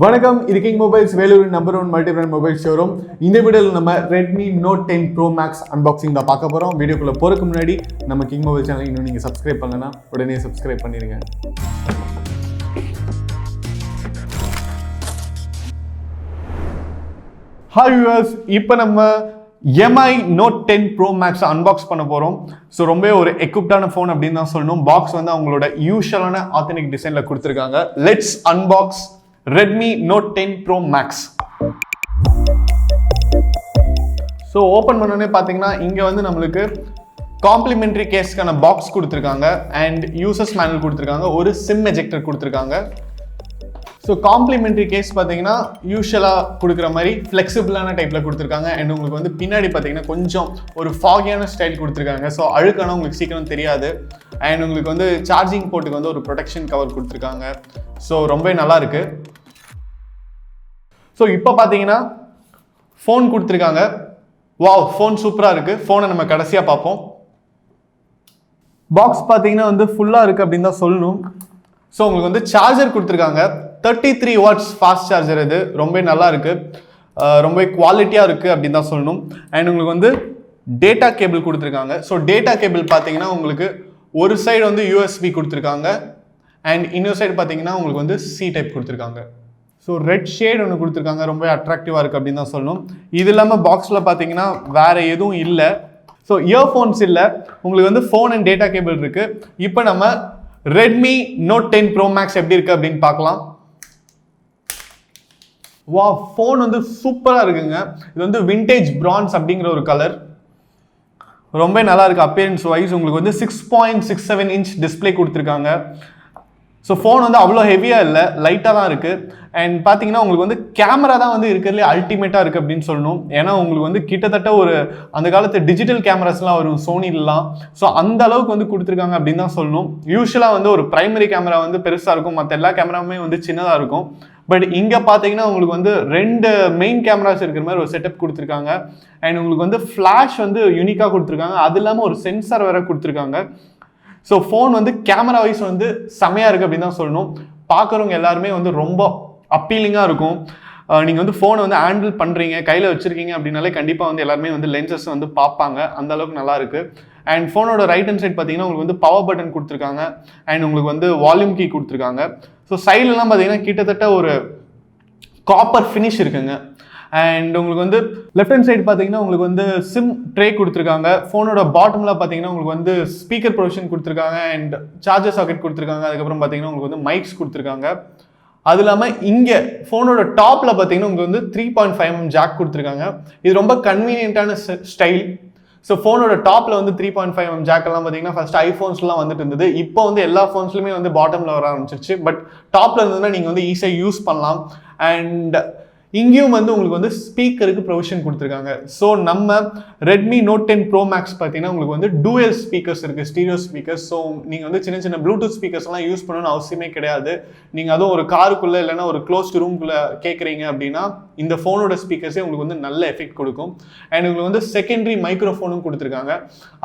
வணக்கம், இது king mobiles Vellore number 1 multi brand mobile showroom. இந்த வீடியோவில் நம்ம Redmi Note 10 Pro Max unboxing தான் பார்க்க போகிறோம். வீடியோக்குள்ளே போகிறதுக்கு முன்னாடி நம்ம கிங் மொபைல் சேனல் இன்னும் நீங்கள் சப்ஸ்கிரைப் பண்ணலன்னா உடனே சப்ஸ்கிரைப் பண்ணிடுங்க. ஹாய் வியூவர்ஸ், இப்போ நம்ம MI Note 10 Pro Max unbox பண்ண போகிறோம். ஸோ ரொம்ப ஒரு எக்யூப்டான ஃபோன் அப்படின்னு தான் சொல்லணும். பாக்ஸ் வந்து அவங்களோட யூஷுவலான ஆத்தென்டிக் டிசைனில் கொடுத்துருக்காங்க. Let's unbox Redmi Note 10 Pro Max. So open பண்ணோன்னே பார்த்தீங்கன்னா இங்கே வந்து நம்மளுக்கு காம்ப்ளிமெண்ட்ரி கேஸ்க்கான பாக்ஸ் கொடுத்துருக்காங்க அண்ட் யூசர்ஸ் மேனுவல் கொடுத்துருக்காங்க, ஒரு சிம் எஜெக்டர் கொடுத்துருக்காங்க. ஸோ காம்ப்ளிமெண்ட்ரி கேஸ் பார்த்தீங்கன்னா யூஷுவலாக கொடுக்குற மாதிரி ஃப்ளெக்சிபிளான டைப்பில் கொடுத்துருக்காங்க. அண்ட் உங்களுக்கு வந்து பின்னாடி பார்த்தீங்கன்னா கொஞ்சம் ஒரு ஃபாகியான ஸ்டைல் கொடுத்துருக்காங்க. ஸோ அழுக்கான உங்களுக்கு சீக்கிரம் தெரியாது. அண்ட் உங்களுக்கு வந்து சார்ஜிங் போர்ட்டுக்கு வந்து ஒரு ப்ரொடெக்ஷன் கவர் கொடுத்துருக்காங்க. ஸோ ரொம்ப நல்லா இருக்கு. ஸோ இப்போ பார்த்தீங்கன்னா ஃபோன் கொடுத்துருக்காங்க. வாவ், ஃபோன் சூப்பராக இருக்குது. ஃபோனை நம்ம கடைசியாக பார்ப்போம். பாக்ஸ் பார்த்தீங்கன்னா வந்து ஃபுல்லாக இருக்குது அப்படின்னு தான் சொல்லணும். ஸோ உங்களுக்கு வந்து சார்ஜர் கொடுத்துருக்காங்க. 33 வாட்ஸ் ஃபாஸ்ட் சார்ஜர். இது ரொம்ப நல்லா இருக்குது, ரொம்ப குவாலிட்டியாக இருக்குது அப்படின்னு தான் சொல்லணும். அண்ட் உங்களுக்கு வந்து டேட்டா கேபிள் கொடுத்துருக்காங்க. ஸோ டேட்டா கேபிள் பார்த்தீங்கன்னா உங்களுக்கு ஒரு சைடு வந்து USB கொடுத்துருக்காங்க அண்ட் இன்னொரு சைடு பார்த்தீங்கன்னா உங்களுக்கு வந்து C டைப் கொடுத்துருக்காங்க. ஸோ ரெட் ஷேட் ஒன்று கொடுத்துருக்காங்க, ரொம்ப அட்ராக்டிவாக இருக்குது அப்படின்னு தான் சொல்லணும். இது இல்லாமல் பாக்ஸில் பார்த்தீங்கன்னா வேறு எதுவும் இல்லை. ஸோ இயர்ஃபோன்ஸ் இல்லை, உங்களுக்கு வந்து ஃபோன் அண்ட் டேட்டா கேபிள் இருக்குது. இப்போ நம்ம Redmi Note 10 Pro Max எப்படி இருக்குது அப்படின்னு பார்க்கலாம். வா, ஃபோன் வந்து சூப்பராக இருக்குங்க. இது வந்து விண்டேஜ் பிரான்ஸ் அப்படிங்கிற ஒரு கலர், ரொம்ப நல்லா இருக்குது அப்பியரன்ஸ் வைஸ். உங்களுக்கு வந்து 6.67 இன்ச் டிஸ்பிளே கொடுத்துருக்காங்க. ஸோ ஃபோன் வந்து அவ்வளோ ஹெவியாக இல்லை, லைட்டாக தான் இருக்குது. அண்ட் பார்த்தீங்கன்னா உங்களுக்கு வந்து கேமரா தான் வந்து இருக்கிறதுலே அல்டிமேட்டாக இருக்குது அப்படின்னு சொல்லணும். ஏன்னா உங்களுக்கு வந்து கிட்டத்தட்ட ஒரு அந்த காலத்து டிஜிட்டல் கேமராஸ்லாம் வரும் சோனிலாம். ஸோ அந்த அளவுக்கு வந்து கொடுத்துருக்காங்க அப்படின்னு தான் சொல்லணும். யூஸ்வலாக வந்து ஒரு பிரைமரி கேமரா வந்து பெருசாக இருக்கும், மற்ற எல்லா கேமராவுமே வந்து சின்னதாக இருக்கும். பட் இங்கே பார்த்தீங்கன்னா உங்களுக்கு வந்து 2 மெயின் கேமராஸ் இருக்கிற மாதிரி ஒரு செட்டப் கொடுத்துருக்காங்க. அண்ட் உங்களுக்கு வந்து ஃப்ளாஷ் வந்து யூனிக்காக கொடுத்துருக்காங்க. அது இல்லாமல் ஒரு சென்சார் வேறு கொடுத்துருக்காங்க. ஸோ ஃபோன் வந்து கேமரா வைஸ் வந்து செமையாக இருக்குது அப்படின்னு தான் சொல்லணும். பார்க்குறவங்க எல்லாருமே வந்து ரொம்ப அப்பீலிங்காக இருக்கும். நீங்கள் வந்து ஃபோனை வந்து ஹேண்டில் பண்ணுறீங்க, கையில் வச்சுருக்கீங்க அப்படின்னாலே கண்டிப்பாக வந்து எல்லாருமே வந்து லென்சஸ் வந்து பார்ப்பாங்க. அந்த அளவுக்கு நல்லா இருக்குது. அண்ட் ஃபோனோட ரைட் ஹேண்ட் சைட் பார்த்தீங்கன்னா உங்களுக்கு வந்து பவர் பட்டன் கொடுத்துருக்காங்க அண்ட் உங்களுக்கு வந்து வால்யூம் கீ கொடுத்துருக்காங்க. ஸோ சைட்லலாம் பார்த்தீங்கன்னா கிட்டத்தட்ட ஒரு காப்பர் ஃபினிஷ் இருக்குங்க. அண்ட் உங்களுக்கு வந்து லெஃப்ட் ஹேண்ட் சைடு பார்த்தீங்கன்னா உங்களுக்கு வந்து சிம் ட்ரே கொடுத்துருக்காங்க. ஃபோனோட பாட்டமில் பார்த்தீங்கன்னா உங்களுக்கு வந்து ஸ்பீக்கர் ப்ரொவிஷன் கொடுத்துருக்காங்க அண்ட் சார்ஜர் சாக்கெட் கொடுத்துருக்காங்க. அதுக்கப்புறம் பார்த்தீங்கன்னா உங்களுக்கு வந்து மைக்ஸ் கொடுத்துருக்காங்க. அது இல்லாமல் இங்கே ஃபோனோட டாப்பில் பார்த்தீங்கன்னா உங்களுக்கு வந்து 3.5mm ஜாக் கொடுத்துருக்காங்க. இது ரொம்ப கன்வீனியன்ட்டான ஸ்டைல். ஸோ ஃபோனோட டாப்பில் வந்து 3.5mm ஜாக்கெல்லாம் பார்த்தீங்கன்னா ஃபர்ஸ்ட் ஐஃபோன்ஸ்லாம் வந்துட்டு இருந்தது. இப்போ வந்து எல்லா ஃபோன்ஸ்லையுமே வந்து பாட்டமில் வர ஆரம்பிச்சிருச்சு. பட் டாப்பில் இருந்ததுன்னா நீங்கள் வந்து ஈஸியாக யூஸ் பண்ணலாம். அண்ட் இங்கேயும் வந்து உங்களுக்கு வந்து ஸ்பீக்கருக்கு ப்ரொவிஷன் கொடுத்துருக்காங்க. ஸோ நம்ம Redmi Note 10 Pro Max பார்த்தீங்கன்னா உங்களுக்கு வந்து டூயல் ஸ்பீக்கர்ஸ் இருக்குது, ஸ்டீரியோ ஸ்பீக்கர்ஸ். ஸோ நீங்கள் வந்து சின்ன சின்ன ப்ளூடூத் ஸ்பீக்கர்ஸ்லாம் யூஸ் பண்ணணும்னு அவசியமே கிடையாது. நீங்கள் அதுவும் ஒரு காருக்குள்ளே இல்லைன்னா ஒரு க்ளோஸ்டு ரூம்குள்ளே கேட்குறீங்க அப்படின்னா இந்த ஃபோனோட ஸ்பீக்கர்ஸே உங்களுக்கு வந்து நல்ல எஃபெக்ட் கொடுக்கும். அண்ட் உங்களுக்கு வந்து செகண்டரி மைக்ரோஃபோனும் கொடுத்துருக்காங்க.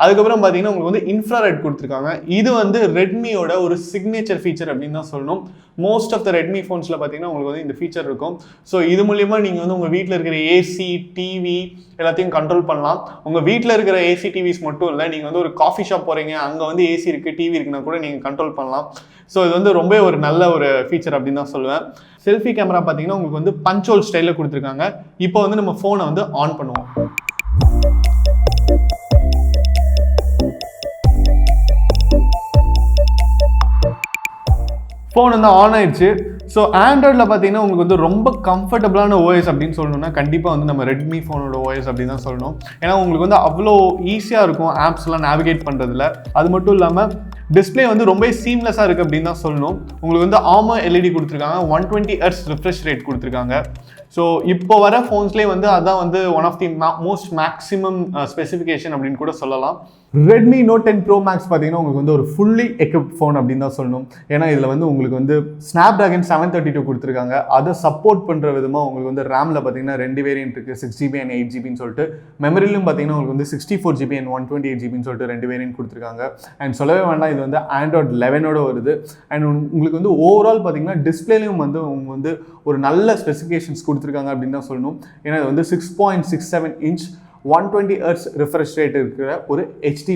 அதுக்கப்புறம் பார்த்தீங்கன்னா உங்களுக்கு வந்து இன்ஃப்ராரெட் கொடுத்துருக்காங்க. இது வந்து ரெட்மியோட ஒரு சிக்னேச்சர் ஃபீச்சர் அப்படின்னு தான் சொல்லணும். மோஸ்ட் ஆஃப் த ரெட்மி ஃபோன்ஸில் பார்த்தீங்கன்னா உங்களுக்கு வந்து இந்த ஃபீச்சர் இருக்கும். ஸோ இது மூலிமா நீங்கள் வந்து உங்கள் வீட்டில் இருக்கிற ஏசி, டிவி எல்லாத்தையும் கண்ட்ரோல் பண்ணலாம். உங்கள் வீட்டில் இருக்கிற ஏசி, டிவிஸ் மட்டும் இல்லை, நீங்கள் வந்து ஒரு காஃபி ஷாப் போகிறீங்க, அங்கே வந்து ஏசி இருக்குது, டிவி இருக்குன்னா கூட நீங்கள் கண்ட்ரோல் பண்ணலாம். ஸோ இது வந்து ரொம்ப ஒரு நல்ல ஒரு ஃபீச்சர் அப்படின்னு தான் சொல்லுவேன். செல்ஃபி கேமரா பார்த்தீங்கன்னா உங்களுக்கு வந்து பஞ்ச் ஹோல் ஸ்டைலில் கொடுத்துருக்காங்க. இப்போ வந்து நம்ம ஃபோனை வந்து ஆன் பண்ணுவோம். ஃபோன் வந்து ஆன் ஆயிடுச்சு. ஸோ ஆண்ட்ராய்டில் பார்த்தீங்கன்னா உங்களுக்கு வந்து ரொம்ப கம்ஃபர்டபுளான ஓஎஸ் அப்படின்னு சொல்லணும்னா கண்டிப்பாக வந்து நம்ம ரெட்மி ஃபோனோட ஓஎஸ் அப்படின்னு தான் சொல்லணும். ஏன்னா உங்களுக்கு வந்து அவ்வளோ ஈஸியாக இருக்கும் ஆப்ஸ்லாம் நேவிகேட் பண்ணுறதுல. அது மட்டும் இல்லாமல் டிஸ்பிளே வந்து ரொம்ப சீம்லெஸ்ஸாக இருக்குது அப்படின்னு தான் சொல்லணும். உங்களுக்கு வந்து ஆமர் எல்இடி கொடுத்துருக்காங்க, 120 Hz ரிஃப்ரெஷ் ரேட் கொடுத்துருக்காங்க. ஸோ இப்போ வர ஃபோன்ஸ்லேயே வந்து அதான் வந்து one of the most maximum specification அப்படின்னு கூட சொல்லலாம். Redmi Note 10 Pro Max பார்த்தீங்கன்னா உங்களுக்கு வந்து ஒரு ஃபுல்லி எக்யூப்ட் ஃபோன் அப்படின்னு தான் சொல்லணும். ஏன்னா இதில் வந்து உங்களுக்கு வந்து Snapdragon 732 கொடுத்துருக்காங்க. அதை சப்போர்ட் பண்ணுற விதமாக உங்களுக்கு வந்து ரேமில் பார்த்தீங்கன்னா 2 வேரியன்ட் இருக்குது, 6GB and 8GBன்னு சொல்லிட்டு. மெமரிலும் பார்த்தீங்கன்னா உங்களுக்கு வந்து 64GB and 128GBன்னு சொல்லிட்டு 2 வேரியன்ட் கொடுத்துருக்காங்க. அண்ட் சொல்லவே வேண்டாம், இது வந்து Android 11ஓட வருது. அண்ட் உங்களுக்கு வந்து ஓவரால் பார்த்தீங்கன்னா டிஸ்பிளேலையும் வந்து அவங்க வந்து ஒரு நல்ல ஸ்பெசிஃபிகேஷன்ஸ் கொடுத்துருக்காங்க அப்படின்னு தான் சொல்லணும். ஏன்னா இது வந்து 6.67 இன்ச் 120 Hz refresh rate இருக்கிற ஒரு HD+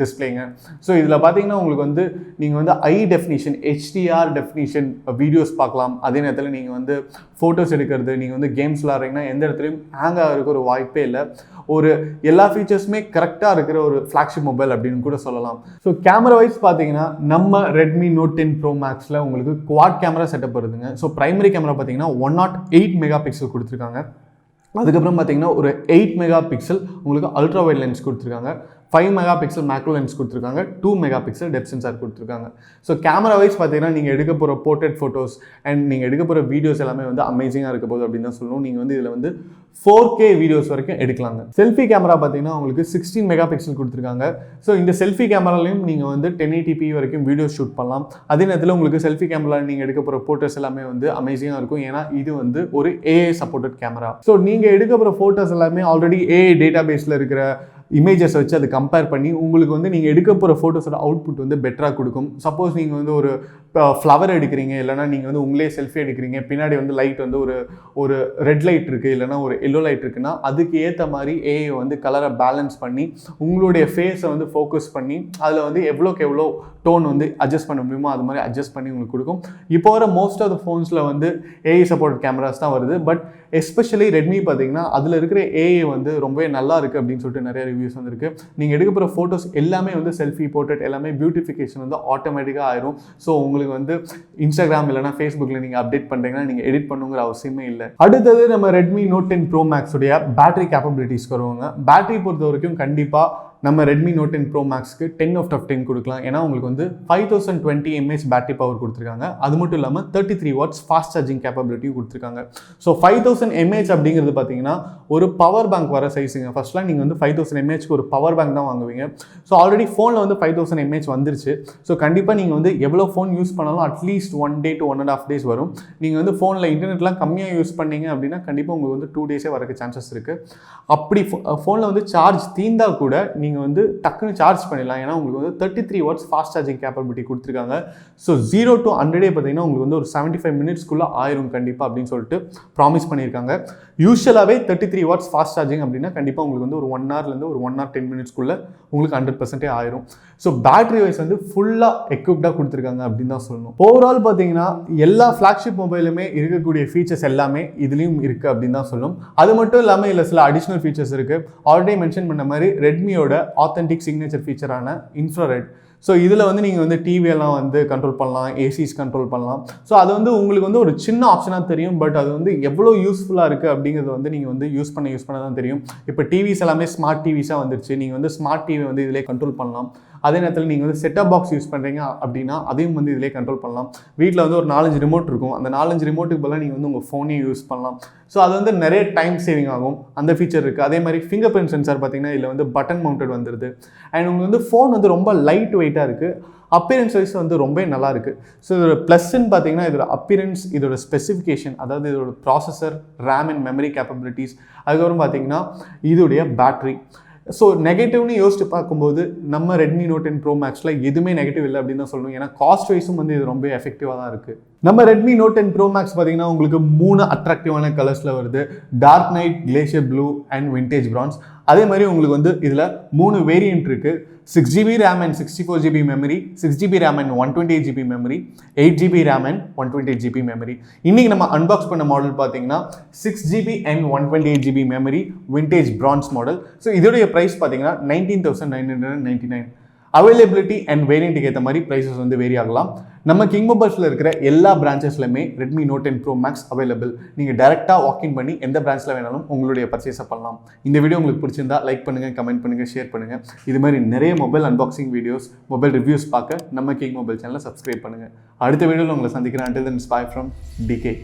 டிஸ்பிளேங்க. ஸோ இதில் பார்த்தீங்கன்னா உங்களுக்கு வந்து நீங்கள் வந்து high definition HDR definition videos பார்க்கலாம். அதே நேரத்தில் நீங்கள் வந்து ஃபோட்டோஸ் எடுக்கிறது, நீங்கள் வந்து கேம்ஸ் விளாட்றீங்கன்னா எந்த இடத்துலையும் ஹேங் ஆகிறதுக்கு ஒரு வாய்ப்பே இல்லை. ஒரு எல்லா ஃபீச்சர்ஸுமே கரெக்டாக இருக்கிற ஒரு ஃப்ளாக்ஷிப் மொபைல் அப்படின்னு கூட சொல்லலாம். ஸோ கேமரா வைஸ் பார்த்தீங்கன்னா நம்ம Redmi Note 10 Pro Maxல உங்களுக்கு குவாட் கேமரா செட்டப் வருதுங்க. ஸோ பிரைமரி கேமரா பார்த்தீங்கன்னா 108 மெகா பிக்சல் கொடுத்துருக்காங்க. அதுக்கப்புறம் பார்த்தீங்கன்னா ஒரு 8 மெகா பிக்சல் உங்களுக்கு அல்ட்ரா வைட் லென்ஸ் கொடுத்துருக்காங்க. 5 மெகா பிக்சல் மேக்ரோ லென்ஸ் கொடுத்துருக்காங்க. 2 மெகா பிக்சல் டெப்த் சென்சார் கொடுத்துருக்காங்க. ஸோ கேமரா வைஸ் பார்த்தீங்கன்னா நீங்கள் எடுக்க போகிற போர்ட்ரேட் ஃபோட்டோஸ் அண்ட் நீங்கள் எடுக்க போகிற வீடியோஸ் எல்லாமே வந்து அமேசிங்காக இருக்க போகுது அப்படின்னு தான் சொல்லணும். நீங்கள் வந்து இதில் வந்து 4K வீடியோஸ் வரைக்கும் எடுக்கலாங்க. செல்ஃபி கேமரா பார்த்தீங்கன்னா உங்களுக்கு 16 மெகா பிக்சல் கொடுத்துருக்காங்க. ஸோ இந்த செல்ஃபி கேமராலையும் நீங்கள் வந்து 1080p வரைக்கும் வீடியோ ஷூட் பண்ணலாம். அதே நேரத்தில் உங்களுக்கு செல்ஃபி கேமரா நீங்கள் எடுக்க போகிற ஃபோட்டோஸ் எல்லாமே வந்து அமேசிங்காக இருக்கும். ஏன்னா இது வந்து ஒரு AI சப்போர்ட்டட் கேமரா. ஸோ நீங்கள் எடுக்க போகிற ஃபோட்டோஸ் எல்லாமே ஆல்ரெடி AI டேட்டா பேஸில் இருக்கிற இமேஜஸ் வச்சு அதை கம்பேர் பண்ணி உங்களுக்கு வந்து நீங்கள் எடுக்க போகிற ஃபோட்டோஸோட அவுட்புட் வந்து பெட்டராக கொடுக்கும். சப்போஸ் நீங்கள் வந்து ஒரு ஃப்ளவர் எடுக்கிறீங்க, இல்லைனா நீங்கள் வந்து உங்களே செல்ஃபி எடுக்கிறீங்க, பின்னாடி வந்து லைட் வந்து ஒரு ரெட் லைட் இருக்குது, இல்லைனா ஒரு எல்லோ லைட் இருக்குன்னா அதுக்கு ஏற்ற மாதிரி AI வந்து கலரை பேலன்ஸ் பண்ணி உங்களுடைய ஃபேஸை வந்து ஃபோக்கஸ் பண்ணி அதில் வந்து எவ்வளோக்கு எவ்வளோ டோன் வந்து அட்ஜஸ்ட் பண்ண முடியுமோ அது மாதிரி அட்ஜஸ்ட் பண்ணி உங்களுக்கு கொடுக்கும். இப்போ வர மோஸ்ட் ஆஃப் த ஃபோன்ஸில் வந்து AI சப்போர்ட் கேமராஸ் தான் வருது. பட் எஸ்பெஷலி ரெட்மி பார்த்தீங்கன்னா அதில் இருக்கிற AI வந்து ரொம்பவே நல்லா இருக்குது அப்படின்னு சொல்லிட்டு நிறைய ரிவ்யூஸ் வந்துருக்கு. நீங்கள் எடுக்க போகிற ஃபோட்டோஸ் எல்லாமே வந்து செல்ஃபி போர்ட்ரேட் எல்லாமே பியூட்டிஃபிகேஷன் வந்து ஆட்டோமேட்டிக்காக ஆயிரும். ஸோ உங்களுக்கு வந்து இன்ஸ்டாகிராம் இல்லைனா ஃபேஸ்புக்கில் நீங்கள் அப்டேட் பண்ணுறீங்கன்னா நீங்கள் எடிட் பண்ணுங்கிற அவசியமே இல்லை. அடுத்தது நம்ம Redmi Note 10 Pro Max உடைய பேட்டரி கேப்பபிலிட்டிஸ் வருவாங்க. பேட்டரி பொறுத்த வரைக்கும் கண்டிப்பாக நம்ம Redmi Note 10 Pro Maxக்கு 10/10 கொடுக்கலாம். ஏன்னா உங்களுக்கு வந்து 5020 mAh பேட்டரி பவர் கொடுத்துருக்காங்க. அது மட்டும் இல்லாமல் 33 watts ஃபாஸ்ட் சார்ஜிங் கேப்பபிலிட்டியும் கொடுத்துருக்காங்க. ஸோ 5000 mAh அப்படிங்கிறது பார்த்தீங்கன்னா ஒரு பவர் பேங்க் வர சைஸுங்க. ஃபர்ஸ்ட்லாம் நீங்கள் வந்து 5000 mAhக்கு ஒரு பவர் பேங்க் தான் வாங்குவீங்க. ஸோ ஆல்ரெடி ஃபோனில் வந்து 5000 mAh வந்துருச்சு. ஸோ கண்டிப்பாக நீங்கள் வந்து எவ்வளோ ஃபோன் யூஸ் பண்ணாலும் அட்லீஸ்ட் 1 day to 1.5 days வரும். நீங்கள் வந்து ஃபோனில் இன்டர்நெட்லாம் கம்மியாக யூஸ் பண்ணீங்க அப்படின்னா கண்டிப்பாக உங்களுக்கு வந்து 2 days வரக்கு சான்சஸ் இருக்குது. அப்படி ஃபோனில் வந்து சார்ஜ் தீர்ந்தா கூட நீங்கள் வந்து டக்குன்னு சார்ஜ் பண்ணிடலாம். ஏன்னா உங்களுக்கு வந்து 33 watts ஃபாஸ்ட் சார்ஜிங் கேப்பபிலிட்டி கொடுத்துருக்காங்க. ஸோ 0 to 100 பார்த்தீங்கன்னா உங்களுக்கு வந்து ஒரு 75 minutesக்குள்ளே ஆயிரும் கண்டிப்பாக அப்படின்னு சொல்லிட்டு ப்ராமிஸ் பண்ணியிருக்காங்க. யூஸ்வலாகவே 33 watts ஃபாஸ்ட் சார்ஜிங் அப்படின்னா கண்டிப்பாக உங்களுக்கு வந்து ஒரு 1 hourலேருந்து ஒரு 1 or 10 minutesக்குள்ளே உங்களுக்கு 100% ஆயிரும். ஸோ பேட்டரி வைஸ் வந்து ஃபுல்லாக எக்யூப்டாக கொடுத்துருக்காங்க அப்படின்னு தான் சொல்லணும். ஓவரால் பார்த்தீங்கன்னா எல்லா ஃப்ளாக்ஷிப் மொபைலுமே இருக்கக்கூடிய ஃபீச்சர்ஸ் எல்லாமே இதுலேயும் இருக்குது அப்படின்னு தான் சொல்லணும். அது மட்டும் இல்லாமல் இல்லை சில அடிஷ்னல் ஃபீச்சர்ஸ் இருக்குது. ஆல்ரெடி மென்ஷன் பண்ண மாதிரி ரெட்மியோட ஆத்தென்டிக் சிக்னேச்சர் ஃபீச்சரான இன்ஃப்ராரெட். ஸோ இதில் வந்து நீங்கள் வந்து டிவியெல்லாம் வந்து கண்ட்ரோல் பண்ணலாம், ஏசிஸ் கண்ட்ரோல் பண்ணலாம். ஸோ அது வந்து உங்களுக்கு வந்து ஒரு சின்ன ஆப்ஷனாக தெரியும். பட் அது வந்து எவ்வளோ யூஸ்ஃபுல்லாக இருக்குது அப்படிங்கிறது வந்து நீங்கள் வந்து யூஸ் பண்ண தான் தெரியும். இப்போ டிவிஸ் எல்லாமே ஸ்மார்ட் டிவிஸாக வந்துருச்சு. நீங்கள் வந்து ஸ்மார்ட் டிவி வந்து இதிலே கண்ட்ரோல் பண்ணலாம். அதே நேரத்தில் நீங்கள் வந்து செட்டப் பாக்ஸ் யூஸ் பண்ணுறீங்க அப்படின்னா அதையும் வந்து இதிலே கண்ட்ரோல் பண்ணலாம். வீட்டில் வந்து ஒரு 4-5 ரிமோட் இருக்கும். அந்த 4-5 ரிமோட்டுக்கு பதிலாக நீங்கள் வந்து உங்கள் ஃபோனையும் யூஸ் பண்ணலாம். ஸோ அது வந்து நிறைய டைம் சேவிங் ஆகும். அந்த ஃபீச்சர் இருக்குது. அதே மாதிரி ஃபிங்கர் பிரிண்ட் சென்சார் பார்த்தீங்கன்னா இதில் வந்து பட்டன் மவுண்டட் வந்துடுது. அண்ட் உங்களுக்கு வந்து ஃபோன் வந்து ரொம்ப லைட் வெயிட்டாக இருக்குது. அப்பியரன்ஸ் வைஸ் வந்து ரொம்ப நல்லா இருக்குது. ஸோ இதோட ப்ளஸ்ன்னு பார்த்தீங்கன்னா இதோட அப்பியரன்ஸ், இதோட ஸ்பெசிஃபிகேஷன், அதாவது இதோட processor, RAM and memory capabilities, அதுக்கப்புறம் பார்த்தீங்கன்னா இதோடைய பேட்டரி. ஸோ நெகட்டிவ்னு யோசிச்சு பார்க்கும்போது நம்ம Redmi Note 10 Pro Maxல எதுவுமே நெகட்டிவ் இல்லை அப்படின்னு தான் சொல்லணும். ஏன்னா காஸ்ட் வைஸும் வந்து இது ரொம்ப எஃபெக்டிவாக தான் இருக்குது. நம்ம Redmi Note 10 Pro Max பார்த்தீங்கன்னா உங்களுக்கு 3 அட்ராக்டிவான கலர்ஸில் வருது. Dark night, glacier blue and vintage bronze. அதே மாதிரி உங்களுக்கு வந்து இதில் 3 வேரியன்ட் இருக்குது. 6GB RAM and 64GB memory, 6GB RAM and 128GB memory, 8GB RAM and 128GB memory. இன்னைக்கு நம்ம அன்பாக்ஸ் பண்ண மாடல் பார்த்தீங்கன்னா 6GB and 128GB memory vintage bronze model. So இதோடைய ப்ரைஸ் பார்த்தீங்கன்னா 19,999. அவைலபிலிட்டி அண்ட் வேரியண்ட்டுக்கு ஏற்ற மாதிரி ப்ரைஸஸ் வந்து வேரி ஆகலாம். நம்ம கிங் மொபைல்ஸில் இருக்கிற எல்லா பிரான்ச்சஸ்லையுமே Redmi Note 10 Pro Max available. நீங்கள் டேரெக்டாக வாக்கின் பண்ணி எந்த பிரான்ச்சில் வேணாலும் உங்களுடைய பர்ச்சேஸை பண்ணலாம். இந்த வீடியோ உங்களுக்கு பிடிச்சிருந்தா லைக் பண்ணுங்கள், கமெண்ட் பண்ணுங்கள், ஷேர் பண்ணுங்கள். இது மாதிரி நிறைய mobile unboxing videos, mobile reviews பார்க்க நம்ம கிங் மொபைல் சேனலை சப்ஸ்கிரைப் பண்ணுங்கள். அடுத்த வீடியோவில் உங்களை சந்திக்கிறேன். Until then, bye from DK.